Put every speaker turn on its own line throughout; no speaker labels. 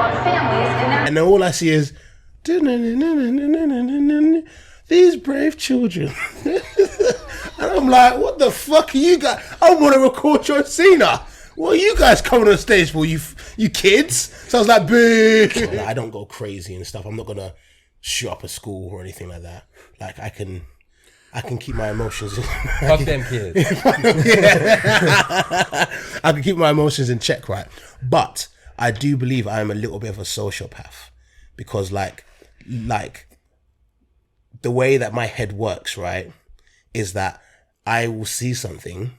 on families and
then all I see is these brave children. And I'm like, what the fuck are you guys? I want to record John Cena. What are you guys coming on stage for? You kids? So I was like, boo. I don't go crazy and stuff. I'm not gonna shoot up a school or anything like that. Like I can keep my emotions.
Fuck them kids.
I can keep my emotions in check, right? But I do believe I am a little bit of a sociopath because, like the way that my head works, right, is that I will see something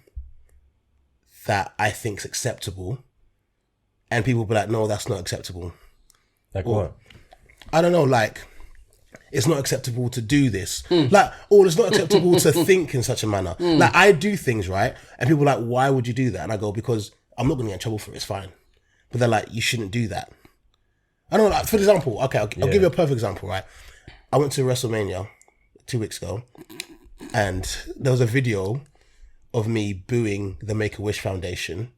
that I think's acceptable, and people will be like, "No, that's not acceptable."
Like what?
I don't know, like, it's not acceptable to do this. Like, or it's not acceptable to think in such a manner. Like, I do things, right? And people are like, why would you do that? And I go, because I'm not going to get in trouble for it, it's fine. But they're like, you shouldn't do that. I don't know, like, for example, okay, I'll give you a perfect example, right? I went to Wrestlemainia 2 weeks ago, and there was a video of me booing the Make-A-Wish Foundation.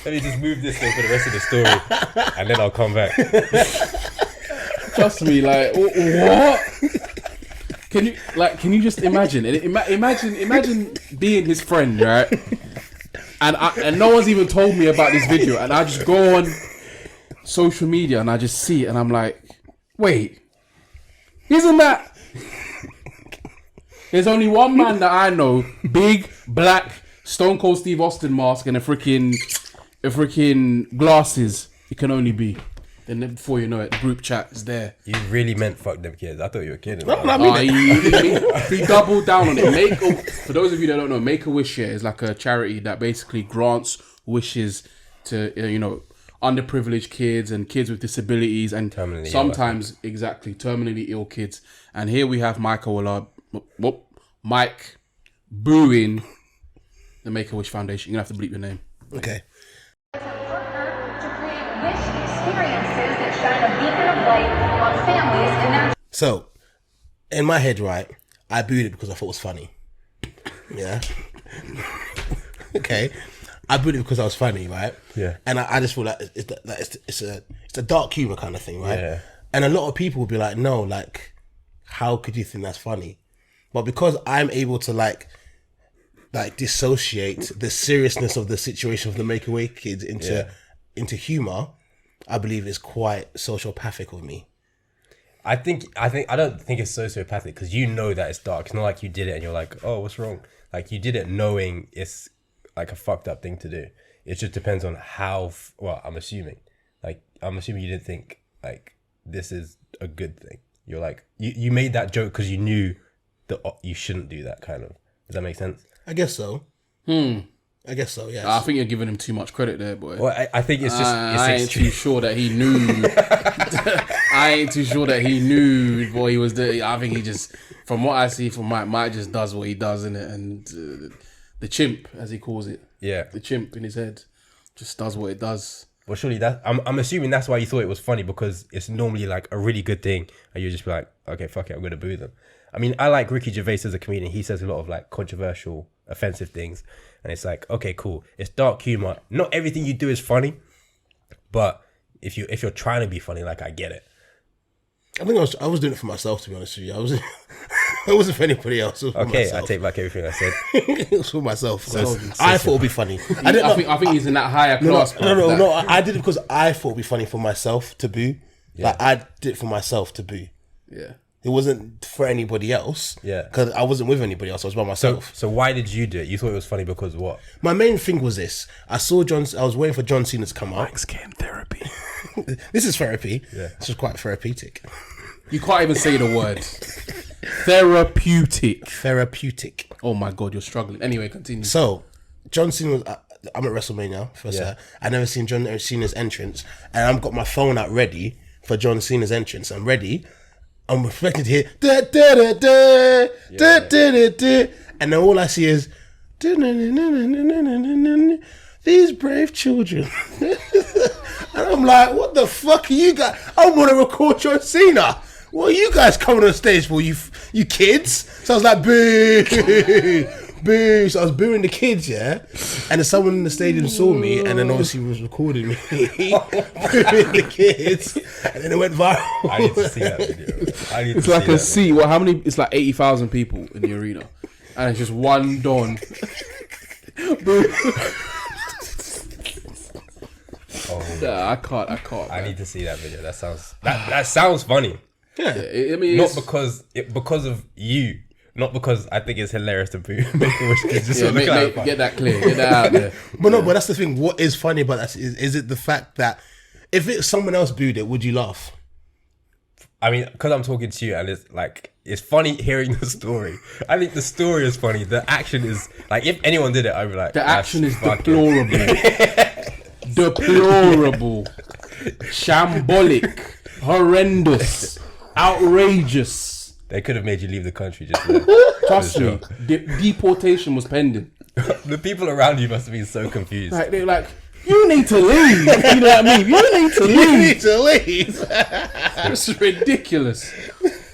Let me just move this one for the rest of the story, and then I'll come back.
Trust me, like what? Can you just imagine? Imagine being his friend, right? And no one's even told me about this video, and I just go on social media and I just see it, and I'm like, wait, isn't that? There's only one man that I know, big black Stone Cold Steve Austin mask and a freaking glasses. It can only be. And then before you know it, the group chat is there.
You really meant fuck them kids. I thought you were kidding.
No, I mean
he doubled down on it. For those of you that don't know, Make-A-Wish is like a charity that basically grants wishes to underprivileged kids and kids with disabilities and sometimes terminally ill kids. And here we have Mike booing the Make-A-Wish Foundation. You're gonna have to bleep your name.
Okay.
to create wish experiences that shine a beacon of light on families and their.
So, in my head, right, I booed it because I thought it was funny. Yeah. Okay. I booed it because I was funny, right?
Yeah.
And I just feel like it's a dark humor kind of thing, right?
Yeah.
And a lot of people will be like, no, like, how could you think that's funny? But because I'm able to like dissociate the seriousness of the situation of the Make-A-Wish kids into humor, I believe it's quite sociopathic of me.
I don't think it's sociopathic because you know that it's dark. It's not like you did it and you're like, oh, what's wrong? Like you did it knowing it's like a fucked up thing to do. It just depends on how. Well, I'm assuming you didn't think like this is a good thing. You're like you made that joke because you knew that you shouldn't do that kind of. Does that make sense?
I guess so. I guess so, yes.
I think you're giving him too much credit there, boy.
Well, I think it's just...
I ain't too sure that he knew. I ain't too sure that he knew what he was doing. I think he just... From what I see from Mike just does what he does, innit? And the chimp, as he calls it.
Yeah.
The chimp in his head just does what it does.
Well, surely that... I'm assuming that's why you thought it was funny, because it's normally like a really good thing and you just be like, okay, fuck it, I'm going to boo them. I mean, I like Ricky Gervais as a comedian. He says a lot of like controversial, offensive things. And it's like, okay, cool. It's dark humor. Not everything you do is funny, but if you're trying to be funny, like I get it.
I think I was doing it for myself, to be honest with you. It wasn't for anybody else. It was for myself.
I take back everything I said.
It was for myself. I thought it'd be funny.
I think he's in that higher class.
No. I did it because I thought it'd be funny for myself to boo.
Yeah.
Like I did it for myself to boo.
Yeah.
It wasn't for anybody else.
Yeah.
Because I wasn't with anybody else. I was by myself.
So why did you do it? You thought it was funny because what?
My main thing was this. I was waiting for John Cena to come out.
Mike's getting therapy.
This is therapy.
Yeah.
This is quite therapeutic.
You can't even say the word. Therapeutic.
Therapeutic.
Oh my God, you're struggling. Anyway, continue.
So, John Cena was... I'm at Wrestlemainia first. I never seen John Cena's entrance, and I've got my phone out ready for John Cena's entrance. I'm ready. I'm expecting to hear da da da da da da da, and then all I see is these brave children, and I'm like, what the fuck are you guys? I want to record John Cena. What are you guys coming on stage for? You kids? So I was like, boo. boo. So I was booing the kids, yeah. And then someone in the stadium saw me, and then obviously was recording me booing the kids, and then it went viral.
I need to see that video.
It's like a sea. Well, how many? It's like 80,000 people in the arena, and it's just one Don. Nah, I can't.
I need to see that video. That sounds funny.
Yeah, I mean,
Not because of you. Not because I think it's hilarious to Make a Wish kids. Just
get that clear. Get that out there.
But no, but that's the thing. What is funny about that is it the fact that if it's someone else booed it, would you laugh?
I mean, because I'm talking to you, and it's funny hearing the story. I think the story is funny. The action is like, if anyone did it, I'd be like,
the action is deplorable, deplorable, shambolic, horrendous, outrageous.
They could have made you leave the country just now.
Trust me, deportation was pending.
The people around you must have been so confused.
Like they're like, you need to leave. You know what I mean? You need to leave.
You need to leave.
It's ridiculous.